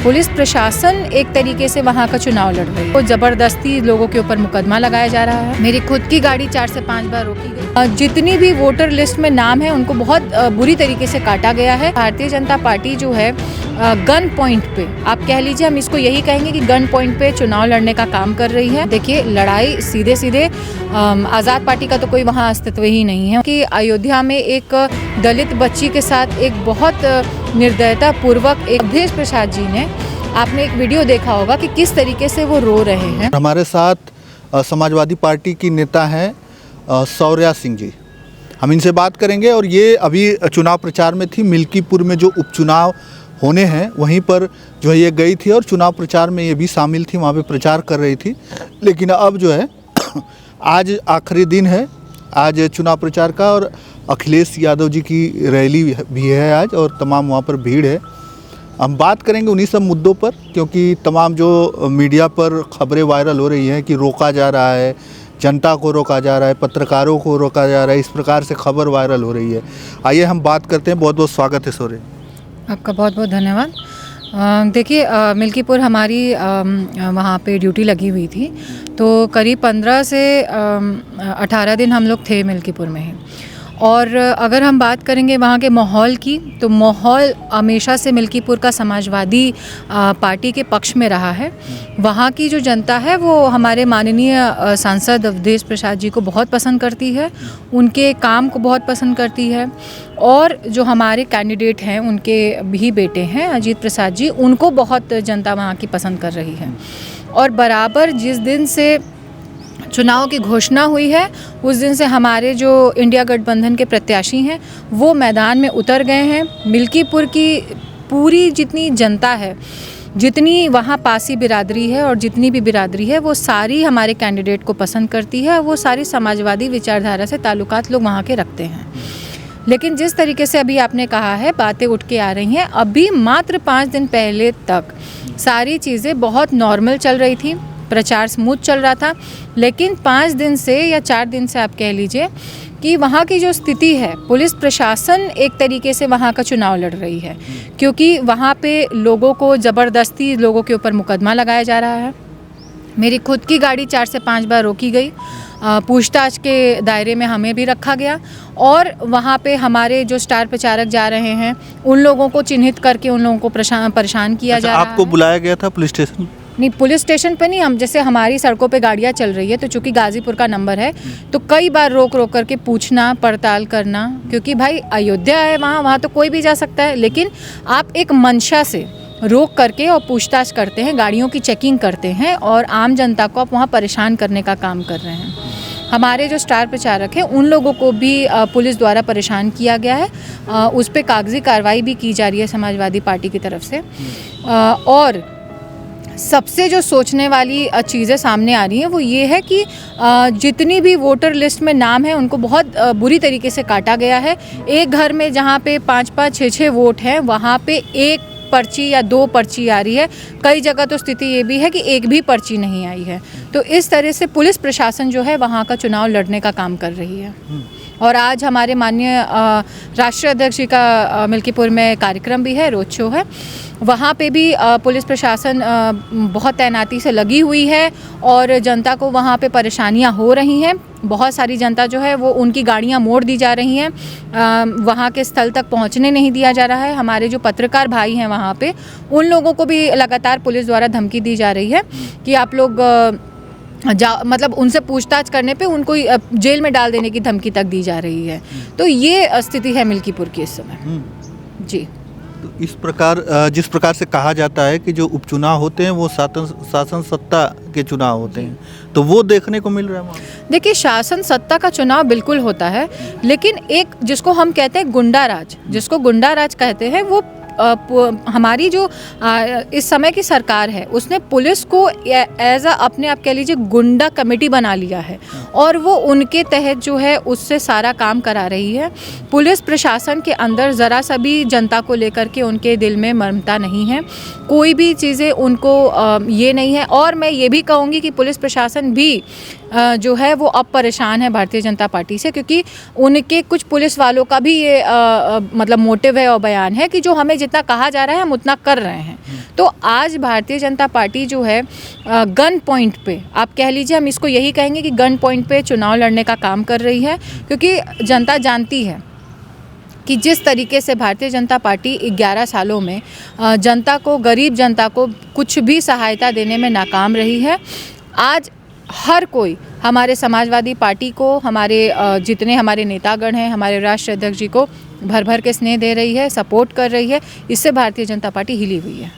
Police प्रशासन एक तरीके से वहाँ का चुनाव लड़ रही है। वो जबरदस्ती लोगों के ऊपर मुकदमा लगाया जा रहा है। मेरी खुद की गाड़ी 4 से 5 बार रोकी गई। जितनी भी वोटर लिस्ट में नाम है उनको बहुत बुरी तरीके से काटा गया है। भारतीय जनता पार्टी जो है गन पॉइंट पे, आप कह लीजिए, हम इसको यही कहेंगे कि गन पॉइंट पे चुनाव लड़ने का काम कर रही है। देखिए, लड़ाई सीधे सीधे आज़ाद पार्टी का तो कोई वहाँ अस्तित्व ही नहीं है कि अयोध्या में एक दलित बच्ची के साथ एक बहुत निर्दयता पूर्वक एक अवधेश प्रसाद जी ने, आपने एक वीडियो देखा होगा कि किस तरीके से वो रो रहे हैं। हमारे साथ समाजवादी पार्टी की नेता हैं शौर्या सिंह जी। हम इनसे बात करेंगे और ये अभी चुनाव प्रचार में थी। मिल्कीपुर में जो उपचुनाव होने हैं वहीं पर जो है ये गई थी और चुनाव प्रचार में ये भी शामिल थी, वहाँ पे प्रचार कर रही थी। लेकिन अब जो है आज आखिरी दिन है आज चुनाव प्रचार का और अखिलेश यादव जी की रैली भी है आज और तमाम वहाँ पर भीड़ है। हम बात करेंगे उन्हीं सब मुद्दों पर, क्योंकि तमाम जो मीडिया पर खबरें वायरल हो रही हैं कि रोका जा रहा है, जनता को रोका जा रहा है, पत्रकारों को रोका जा रहा है, इस प्रकार से खबर वायरल हो रही है। आइए हम बात करते हैं। बहुत बहुत स्वागत है शौर्य। आपका बहुत बहुत धन्यवाद। देखिए, मिल्कीपुर हमारी वहाँ पे ड्यूटी लगी हुई थी, तो करीब 15 से 18 दिन हम लोग थे मिल्कीपुर में ही। और अगर हम बात करेंगे वहाँ के माहौल की, तो माहौल हमेशा से मिल्कीपुर का समाजवादी पार्टी के पक्ष में रहा है। वहाँ की जो जनता है वो हमारे माननीय सांसद अवधेश प्रसाद जी को बहुत पसंद करती है, उनके काम को बहुत पसंद करती है। और जो हमारे कैंडिडेट हैं, उनके भी बेटे हैं अजीत प्रसाद जी, उनको बहुत जनता वहाँ की पसंद कर रही है। और बराबर जिस दिन से चुनाव की घोषणा हुई है उस दिन से हमारे जो इंडिया गठबंधन के प्रत्याशी हैं वो मैदान में उतर गए हैं। मिल्कीपुर की पूरी जितनी जनता है, जितनी वहाँ पासी बिरादरी है और जितनी भी बिरादरी है, वो सारी हमारे कैंडिडेट को पसंद करती है। वो सारी समाजवादी विचारधारा से ताल्लुकात लोग वहाँ के रखते हैं। लेकिन जिस तरीके से अभी आपने कहा है, बातें उठ के आ रही हैं। अभी मात्र 5 दिन पहले तक सारी चीज़ें बहुत नॉर्मल चल रही थी, प्रचार स्मूथ चल रहा था। लेकिन 5 दिन से या 4 दिन से आप कह लीजिए कि वहाँ की जो स्थिति है, पुलिस प्रशासन एक तरीके से वहाँ का चुनाव लड़ रही है, क्योंकि वहाँ पे लोगों को ज़बरदस्ती लोगों के ऊपर मुकदमा लगाया जा रहा है। मेरी खुद की गाड़ी 4 से 5 बार रोकी गई, पूछताछ के दायरे में हमें भी रखा गया। और वहाँ पे हमारे जो स्टार प्रचारक जा रहे हैं उन लोगों को चिन्हित करके उन लोगों को परेशान किया जा रहा है। आपको बुलाया गया था पुलिस स्टेशन? नहीं, पुलिस स्टेशन पे नहीं। हम जैसे हमारी सड़कों पे गाड़ियाँ चल रही है, तो चूंकि गाजीपुर का नंबर है तो कई बार रोक रोक करके पूछना पड़ताल करना, क्योंकि भाई अयोध्या है, वहाँ तो कोई भी जा सकता है। लेकिन आप एक मंशा से रोक करके और पूछताछ करते हैं, गाड़ियों की चेकिंग करते हैं और आम जनता को आप वहाँ परेशान करने का काम कर रहे हैं। हमारे जो स्टार प्रचारक हैं उन लोगों को भी पुलिस द्वारा परेशान किया गया है। उस पर कागजी कार्रवाई भी की जा रही है समाजवादी पार्टी की तरफ से। और सबसे जो सोचने वाली चीज़ें सामने आ रही हैं वो ये है कि जितनी भी वोटर लिस्ट में नाम है उनको बहुत बुरी तरीके से काटा गया है। एक घर में जहाँ पे 5-5, 6-6 वोट हैं, वहाँ पे 1 पर्ची या 2 पर्ची आ रही है। कई जगह तो स्थिति ये भी है कि 1 भी पर्ची नहीं आई है। तो इस तरह से पुलिस प्रशासन जो है वहाँ का चुनाव लड़ने का काम कर रही है। और आज हमारे माननीय राष्ट्रीय अध्यक्ष जी का मिल्कीपुर में कार्यक्रम भी है, रोड शो है। वहाँ पे भी पुलिस प्रशासन बहुत तैनाती से लगी हुई है और जनता को वहाँ पे परेशानियाँ हो रही हैं। बहुत सारी जनता जो है वो उनकी गाड़ियाँ मोड़ दी जा रही हैं, वहाँ के स्थल तक पहुँचने नहीं दिया जा रहा है। हमारे जो पत्रकार भाई हैं वहाँ पे, उन लोगों को भी लगातार पुलिस द्वारा धमकी दी जा रही है कि आप लोग मतलब उनसे पूछताछ करने पे उनको जेल में डाल देने की धमकी तक दी जा रही है। तो ये स्थिति है मिल्कीपुर की इस समय। जी, तो इस प्रकार जिस प्रकार से कहा जाता है कि जो उपचुनाव होते हैं वो शासन सत्ता के चुनाव होते हैं, तो वो देखने को मिल रहा है वहाँ? देखिए, शासन सत्ता का चुनाव बिल्कुल होता है, लेकिन एक जिसको हम कहते हैं गुंडा राज, जिसको गुंडा राज कहते हैं, वो हमारी जो इस समय की सरकार है उसने पुलिस को एज अपने आप कह लीजिए गुंडा कमेटी बना लिया है और वो उनके तहत जो है उससे सारा काम करा रही है। पुलिस प्रशासन के अंदर ज़रा सा भी जनता को लेकर के उनके दिल में ममता नहीं है, कोई भी चीज़ें उनको ये नहीं है। और मैं ये भी कहूँगी कि पुलिस प्रशासन भी जो है वो अब परेशान है भारतीय जनता पार्टी से, क्योंकि उनके कुछ पुलिस वालों का भी ये मतलब मोटिव है और बयान है कि जो हमें जितना कहा जा रहा है हम उतना कर रहे हैं। तो आज भारतीय जनता पार्टी जो है गन पॉइंट पे, आप कह लीजिए, हम इसको यही कहेंगे कि गन पॉइंट पे चुनाव लड़ने का काम कर रही है, क्योंकि जनता जानती है कि जिस तरीके से भारतीय जनता पार्टी 11 सालों में जनता को, गरीब जनता को कुछ भी सहायता देने में नाकाम रही है। आज हर कोई हमारे समाजवादी पार्टी को, हमारे जितने हमारे नेतागण हैं, हमारे राष्ट्रीय अध्यक्ष जी को भर भर के स्नेह दे रही है, सपोर्ट कर रही है। इससे भारतीय जनता पार्टी हिली हुई है।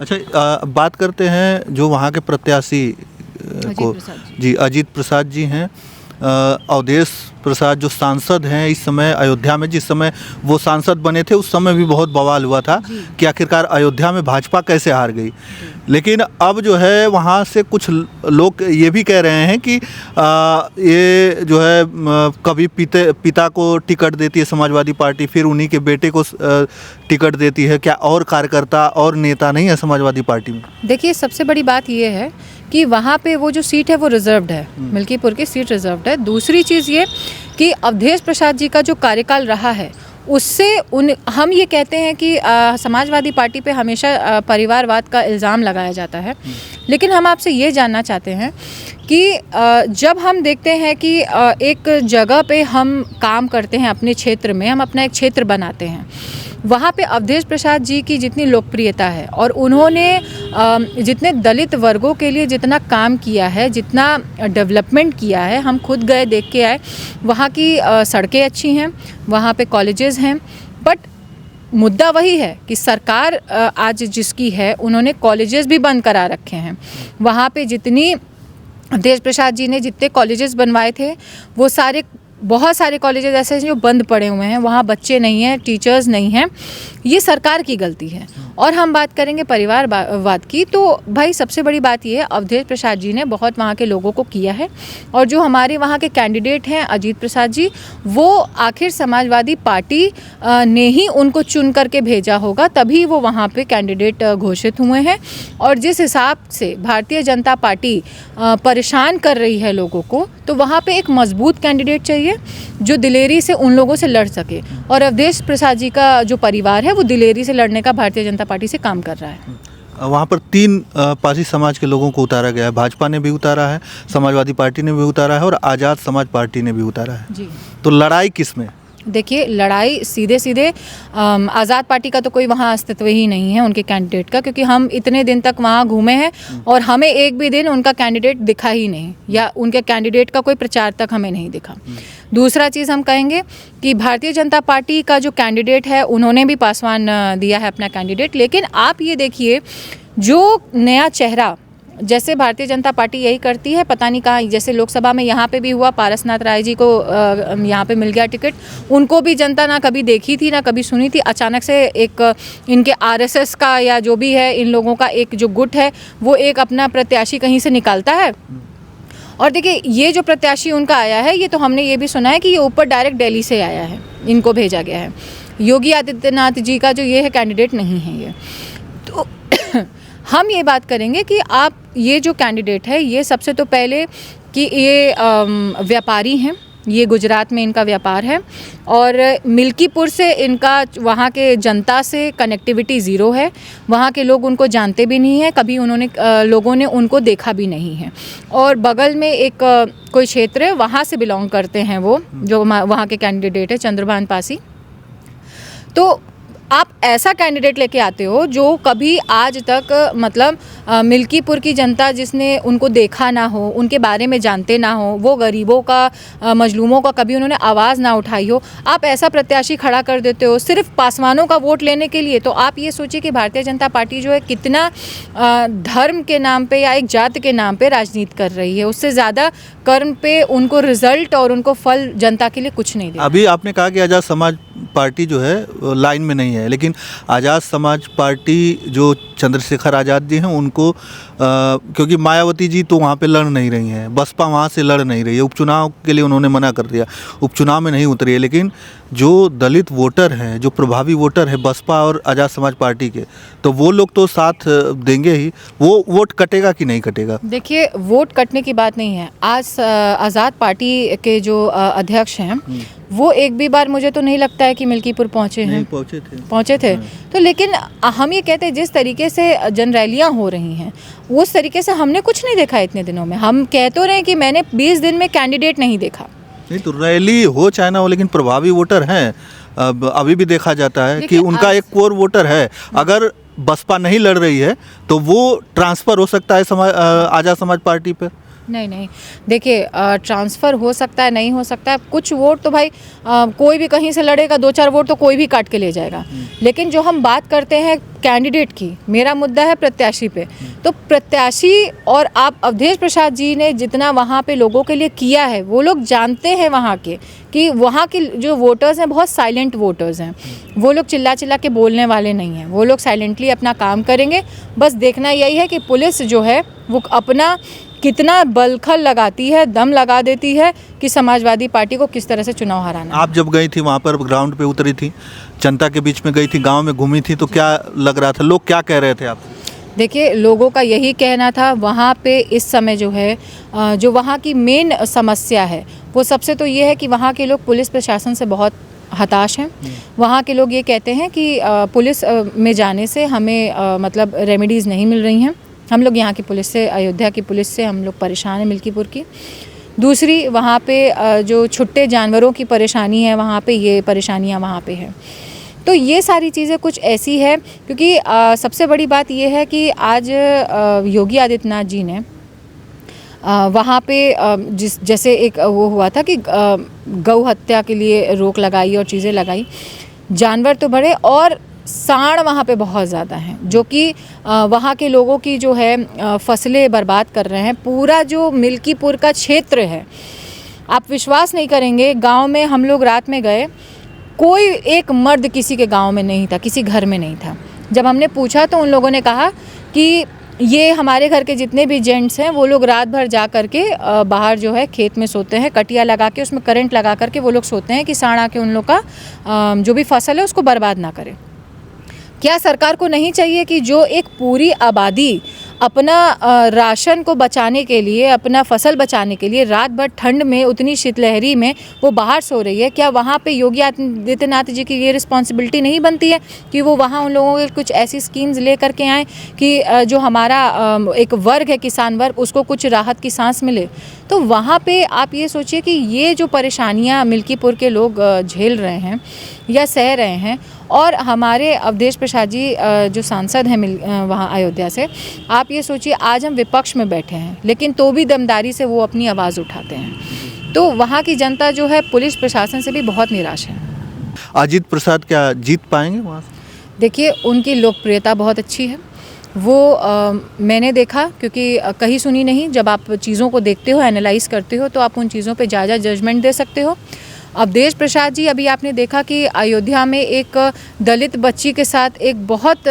अच्छा, बात करते हैं जो वहाँ के प्रत्याशी को, जी अजीत प्रसाद जी हैं, अवधेश प्रसाद जो सांसद हैं इस समय अयोध्या में। जिस समय वो सांसद बने थे उस समय भी बहुत बवाल हुआ था कि आखिरकार अयोध्या में भाजपा कैसे हार गई। लेकिन अब जो है वहाँ से कुछ लोग ये भी कह रहे हैं कि ये जो है कभी पिता को टिकट देती है समाजवादी पार्टी, फिर उन्हीं के बेटे को टिकट देती है। क्या और कार्यकर्ता और नेता नहीं है समाजवादी पार्टी में? देखिए, सबसे बड़ी बात ये है कि वहाँ पे वो जो सीट है वो रिजर्व्ड है, मिल्कीपुर की सीट रिजर्व्ड है। दूसरी चीज़ ये कि अवधेश प्रसाद जी का जो कार्यकाल रहा है उससे हम ये कहते हैं कि समाजवादी पार्टी पे हमेशा परिवारवाद का इल्ज़ाम लगाया जाता है, लेकिन हम आपसे ये जानना चाहते हैं कि जब हम देखते हैं कि एक जगह पे हम काम करते हैं, अपने क्षेत्र में हम अपना एक क्षेत्र बनाते हैं, वहाँ पे अवधेश प्रसाद जी की जितनी लोकप्रियता है और उन्होंने जितने दलित वर्गों के लिए जितना काम किया है, जितना डेवलपमेंट किया है, हम खुद गए देख के आए। वहाँ की सड़कें अच्छी हैं, वहाँ पे कॉलेजेस हैं, बट मुद्दा वही है कि सरकार आज जिसकी है उन्होंने कॉलेजेस भी बंद करा रखे हैं। वहाँ पे जितनी अवधेश प्रसाद जी ने जितने कॉलेजेस बनवाए थे वो बहुत सारे कॉलेजेस ऐसे हैं जो बंद पड़े हुए हैं, वहाँ बच्चे नहीं हैं, टीचर्स नहीं हैं। ये सरकार की गलती है। और हम बात करेंगे परिवारवाद की, तो भाई सबसे बड़ी बात ये है, अवधेश प्रसाद जी ने बहुत वहाँ के लोगों को किया है, और जो हमारे वहाँ के कैंडिडेट हैं अजीत प्रसाद जी, वो आखिर समाजवादी पार्टी ने ही उनको चुन करके भेजा होगा, तभी वो वहाँ पे कैंडिडेट घोषित हुए हैं। और जिस हिसाब से भारतीय जनता पार्टी परेशान कर रही है लोगों को, तो वहाँ पे एक मजबूत कैंडिडेट चाहिए जो दिलेरी से उन लोगों से लड़ सके, और अवधेश प्रसाद जी का जो परिवार है वो दिलेरी से लड़ने का भारतीय जनता पार्टी से काम कर रहा है। वहाँ पर 3 पारसी समाज के लोगों को उतारा गया है। भाजपा ने भी उतारा है, समाजवादी पार्टी ने भी उतारा है और आज़ाद समाज पार्टी ने भी उतारा है जी। तो लड़ाई किस में? देखिए, लड़ाई सीधे आज़ाद पार्टी का तो कोई वहाँ अस्तित्व ही नहीं है उनके कैंडिडेट का, क्योंकि हम इतने दिन तक वहाँ घूमे हैं और हमें एक भी दिन उनका कैंडिडेट दिखा ही नहीं, या उनके कैंडिडेट का कोई प्रचार तक हमें नहीं दिखा। दूसरा चीज़ हम कहेंगे कि भारतीय जनता पार्टी का जो कैंडिडेट है उन्होंने भी पासवान दिया है अपना कैंडिडेट, लेकिन आप ये देखिए जो नया चेहरा, जैसे भारतीय जनता पार्टी यही करती है, पता नहीं कहाँ, जैसे लोकसभा में यहाँ पे भी हुआ, पारसनाथ राय जी को यहाँ पे मिल गया टिकट। उनको भी जनता ना कभी देखी थी ना कभी सुनी थी, अचानक से एक इनके आरएसएस का या जो भी है इन लोगों का एक जो गुट है वो एक अपना प्रत्याशी कहीं से निकालता है। और देखिए, ये जो प्रत्याशी उनका आया है, ये तो हमने ये भी सुना है कि ये ऊपर डायरेक्ट दिल्ली से आया है, इनको भेजा गया है। योगी आदित्यनाथ जी का जो ये है कैंडिडेट नहीं है ये। तो हम ये बात करेंगे कि आप ये जो कैंडिडेट है, ये सबसे तो पहले कि ये व्यापारी हैं, ये गुजरात में इनका व्यापार है, और मिल्कीपुर से इनका वहाँ के जनता से कनेक्टिविटी ज़ीरो है। वहाँ के लोग उनको जानते भी नहीं हैं, कभी लोगों ने उनको देखा भी नहीं है। और बगल में एक कोई क्षेत्र है, वहाँ से बिलोंग करते हैं वो, जो वहाँ के कैंडिडेट है चंद्रभान पासी। तो आप ऐसा कैंडिडेट लेके आते हो जो कभी आज तक मतलब मिल्कीपुर की जनता जिसने उनको देखा ना हो, उनके बारे में जानते ना हो, वो गरीबों का, मजलूमों का कभी उन्होंने आवाज़ ना उठाई हो, आप ऐसा प्रत्याशी खड़ा कर देते हो सिर्फ पासवानों का वोट लेने के लिए। तो आप ये सोचिए कि भारतीय जनता पार्टी जो है कितना धर्म के नाम पे या एक जात के नाम पे राजनीति कर रही है। उससे ज़्यादा कर्म पे उनको रिजल्ट और उनको फल जनता के लिए कुछ नहीं देता। अभी आपने कहा कि आज़ाद समाज पार्टी जो है लाइन में नहीं है, लेकिन आज़ाद समाज पार्टी जो चंद्रशेखर आज़ाद जी हैं उनको क्योंकि मायावती जी तो वहाँ पे लड़ नहीं रही हैं, बसपा वहाँ से लड़ नहीं रही है, उपचुनाव के लिए उन्होंने मना कर दिया, उपचुनाव में नहीं उतरी है। लेकिन जो दलित वोटर हैं, जो प्रभावी वोटर हैं बसपा और आज़ाद समाज पार्टी के, तो वो लोग तो साथ देंगे ही। वो वोट कटेगा कि नहीं कटेगा? देखिए, वोट कटने की बात नहीं है। आज आज़ाद पार्टी के जो अध्यक्ष हैं वो एक भी बार मुझे तो नहीं लगता है कि मिल्कीपुर पहुँचे हैं। पहुँचे थे तो लेकिन हम ये कहते हैं जिस तरीके से जन रैलियाँ हो रही हैं उस तरीके से हमने कुछ नहीं देखा इतने दिनों में। हम कह तो रहे हैं कि मैंने 20 दिन में कैंडिडेट नहीं देखा। नहीं तो रैली हो चाहे ना हो, लेकिन प्रभावी वोटर हैं। अभी भी देखा जाता है कि उनका एक कोर वोटर है। अगर बसपा नहीं लड़ रही है तो वो ट्रांसफ़र हो सकता है आज़ाद समाज पार्टी पर। नहीं, देखिए, ट्रांसफ़र हो सकता है, नहीं हो सकता है। कुछ वोट तो भाई कोई भी कहीं से लड़ेगा, 2-4 वोट तो कोई भी काट के ले जाएगा। लेकिन जो हम बात करते हैं कैंडिडेट की, मेरा मुद्दा है प्रत्याशी पे। तो प्रत्याशी और आप अवधेश प्रसाद जी ने जितना वहाँ पे लोगों के लिए किया है, वो लोग जानते हैं वहाँ के कि वहाँ के जो वोटर्स हैं बहुत साइलेंट वोटर्स हैं। वो लोग चिल्ला चिल्ला के बोलने वाले नहीं हैं। वो लोग साइलेंटली अपना काम करेंगे। बस देखना यही है कि पुलिस जो है वो अपना कितना बलखल लगाती है, दम लगा देती है कि समाजवादी पार्टी को किस तरह से चुनाव हराना। आप जब गई थी वहाँ पर, ग्राउंड पे उतरी थी, जनता के बीच में गई थी, गांव में घूमी थी, तो क्या लग रहा था, लोग क्या कह रहे थे आपसे? देखिए, लोगों का यही कहना था वहाँ पे इस समय जो है जो वहाँ की मेन समस्या है वो सबसे तो ये है कि वहाँ के लोग पुलिस प्रशासन से बहुत हताश हैं। वहाँ के लोग ये कहते हैं कि पुलिस में जाने से हमें मतलब रेमेडीज़ नहीं मिल रही हैं। हम लोग यहाँ की पुलिस से, अयोध्या की पुलिस से हम लोग परेशान हैं, मिल्कीपुर की। दूसरी, वहाँ पे जो छुट्टे जानवरों की परेशानी है, वहाँ पे ये परेशानियाँ वहाँ पे है। तो ये सारी चीज़ें कुछ ऐसी है क्योंकि सबसे बड़ी बात ये है कि आज योगी आदित्यनाथ जी ने वहाँ पे जैसे एक वो हुआ था कि गौ हत्या के लिए रोक लगाई और चीज़ें लगाई। जानवर तो बड़े और सांड वहाँ पे बहुत ज़्यादा हैं जो कि वहाँ के लोगों की जो है फसलें बर्बाद कर रहे हैं। पूरा जो मिल्कीपुर का क्षेत्र है, आप विश्वास नहीं करेंगे, गांव में हम लोग रात में गए, कोई एक मर्द किसी के गांव में नहीं था, किसी घर में नहीं था। जब हमने पूछा तो उन लोगों ने कहा कि ये हमारे घर के जितने भी जेंट्स हैं वो लोग रात भर जा कर के बाहर जो है खेत में सोते हैं, कटिया लगा के उसमें करंट लगा कर के वो लोग सोते हैं कि सांड आके उन लोग का जो भी फसल है उसको बर्बाद ना करे। क्या सरकार को नहीं चाहिए कि जो एक पूरी आबादी अपना राशन को बचाने के लिए, अपना फसल बचाने के लिए रात भर ठंड में उतनी शीतलहरी में वो बाहर सो रही है, क्या वहाँ पे योगी आदित्यनाथ जी की ये रिस्पॉन्सिबिलिटी नहीं बनती है कि वो वहाँ उन लोगों के कुछ ऐसी स्कीम्स ले करके आएँ कि जो हमारा एक वर्ग है, किसान वर्ग, उसको कुछ राहत की सांस मिले। तो वहाँ पे आप ये सोचिए कि ये जो परेशानियाँ मिल्कीपुर के लोग झेल रहे हैं या सह रहे हैं, और हमारे अवधेश प्रसाद जी जो सांसद हैं वहाँ अयोध्या से, आप ये सोचिए आज हम विपक्ष में बैठे हैं लेकिन तो भी दमदारी से वो अपनी आवाज़ उठाते हैं। तो वहाँ की जनता जो है पुलिस प्रशासन से भी बहुत निराश है। अजीत प्रसाद क्या जीत पाएंगे वहाँ से? देखिए, उनकी लोकप्रियता बहुत अच्छी है। वो मैंने देखा, क्योंकि कहीं सुनी नहीं, जब आप चीज़ों को देखते हो, एनालाइज करते हो, तो आप उन चीज़ों पे ज़्यादा जजमेंट दे सकते हो। अवधेश प्रसाद जी, अभी आपने देखा कि अयोध्या में एक दलित बच्ची के साथ एक बहुत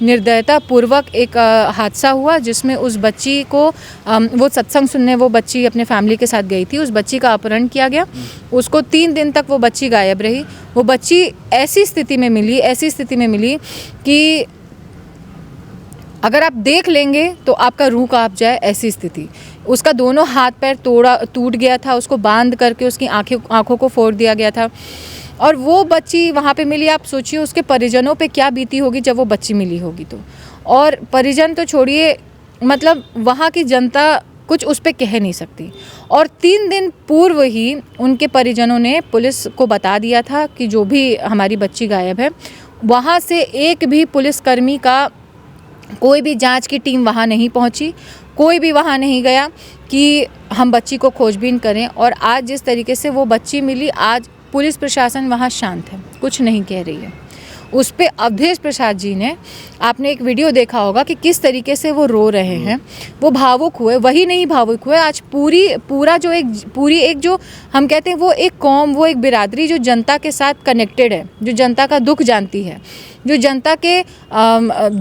निर्दयता पूर्वक एक हादसा हुआ जिसमें उस बच्ची को वो सत्संग सुनने वो बच्ची अपने फैमिली के साथ गई थी, उस बच्ची का अपहरण किया गया। उसको 3 दिन तक वो बच्ची गायब रही। वो बच्ची ऐसी स्थिति में मिली कि अगर आप देख लेंगे तो आपका रूह कांप जाए, ऐसी स्थिति। उसका दोनों हाथ पैर टूट गया था, उसको बांध करके उसकी आँखों को फोड़ दिया गया था, और वो बच्ची वहाँ पे मिली। आप सोचिए उसके परिजनों पे क्या बीती होगी जब वो बच्ची मिली होगी तो। और परिजन तो छोड़िए, मतलब वहाँ की जनता कुछ उस पर कह नहीं सकती। और 3 दिन पूर्व ही उनके परिजनों ने पुलिस को बता दिया था कि जो भी हमारी बच्ची गायब है, वहाँ से एक भी पुलिसकर्मी का, कोई भी जांच की टीम वहाँ नहीं पहुँची, कोई भी वहाँ नहीं गया कि हम बच्ची को खोजबीन करें। और आज जिस तरीके से वो बच्ची मिली, आज पुलिस प्रशासन वहाँ शांत है, कुछ नहीं कह रही है। उस पे अवधेश प्रसाद जी ने, आपने एक वीडियो देखा होगा कि किस तरीके से वो रो रहे हैं, वो भावुक हुए। वही नहीं भावुक हुए, आज पूरी एक जो हम कहते हैं वो एक कौम, वो एक बिरादरी जो जनता के साथ कनेक्टेड है, जो जनता का दुख जानती है, जो जनता के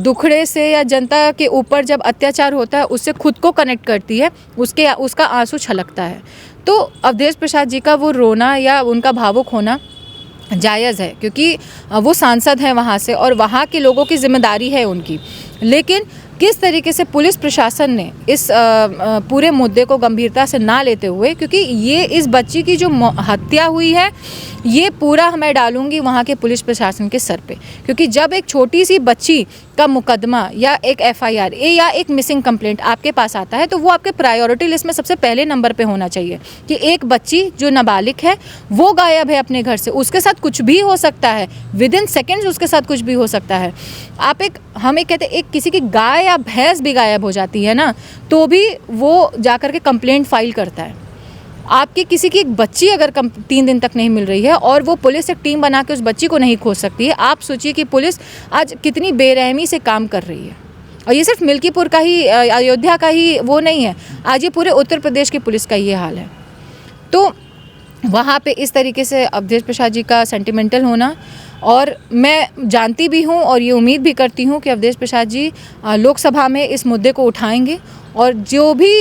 दुखड़े से या जनता के ऊपर जब अत्याचार होता है उससे खुद को कनेक्ट करती है, उसका आंसू छलकता है। तो अवधेश प्रसाद जी का वो रोना या उनका भावुक होना जायज़ है, क्योंकि वो सांसद हैं वहाँ से और वहाँ के लोगों की जिम्मेदारी है उनकी। लेकिन किस तरीके से पुलिस प्रशासन ने इस पूरे मुद्दे को गंभीरता से ना लेते हुए, क्योंकि ये इस बच्ची की जो हत्या हुई है ये पूरा मैं डालूंगी वहाँ के पुलिस प्रशासन के सर पे, क्योंकि जब एक छोटी सी बच्ची का मुकदमा या एक FIR या एक मिसिंग कंप्लेंट आपके पास आता है तो वो आपके प्रायोरिटी लिस्ट में सबसे पहले नंबर पे होना चाहिए कि एक बच्ची जो नाबालिग है वो गायब है अपने घर से, उसके साथ कुछ भी हो सकता है, विदिन सेकेंड्स उसके साथ कुछ भी हो सकता है। हम एक कहते एक किसी की गाय या भैंस भी गायब हो जाती है ना, तो भी वो जाकर के कंप्लेंट फाइल करता है। आपकी किसी की एक बच्ची अगर 3 दिन तक नहीं मिल रही है और वो पुलिस एक टीम बना के उस बच्ची को नहीं खोज सकती है, आप सोचिए कि पुलिस आज कितनी बेरहमी से काम कर रही है। और ये सिर्फ मिल्कीपुर का ही, अयोध्या का ही वो नहीं है, आज ये पूरे उत्तर प्रदेश की पुलिस का ये हाल है। तो वहाँ पे इस तरीके से अवधेश प्रसाद जी का सेंटिमेंटल होना, और मैं जानती भी हूँ और ये उम्मीद भी करती हूँ कि अवधेश प्रसाद जी लोकसभा में इस मुद्दे को उठाएंगे और जो भी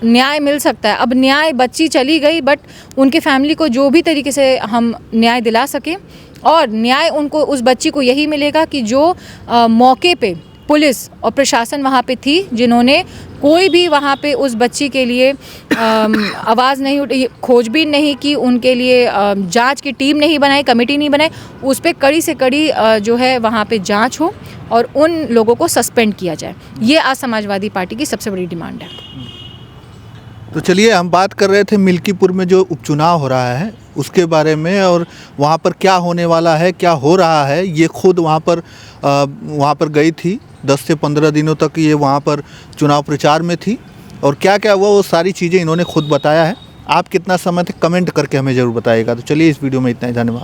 न्याय मिल सकता है, अब न्याय, बच्ची चली गई बट उनके फैमिली को जो भी तरीके से हम न्याय दिला सकें, और न्याय उनको, उस बच्ची को यही मिलेगा कि जो मौके पे पुलिस और प्रशासन वहाँ पे थी, जिन्होंने कोई भी वहाँ पे उस बच्ची के लिए आवाज़ नहीं उठी, खोजबीन नहीं की, उनके लिए जांच की टीम नहीं बनाई, कमेटी नहीं बनाई, उस पर कड़ी से कड़ी जो है वहाँ पे जांच हो और उन लोगों को सस्पेंड किया जाए। ये आज समाजवादी पार्टी की सबसे बड़ी डिमांड है। तो चलिए, हम बात कर रहे थे मिल्कीपुर में जो उपचुनाव हो रहा है उसके बारे में, और वहाँ पर क्या होने वाला है, क्या हो रहा है। ये खुद वहाँ पर गई थी, 10 से 15 दिनों तक ये वहाँ पर चुनाव प्रचार में थी, और क्या क्या हुआ वो सारी चीज़ें इन्होंने खुद बताया है। आप कितना समय तक कमेंट करके हमें ज़रूर बताइएगा। तो चलिए, इस वीडियो में इतना ही, धन्यवाद।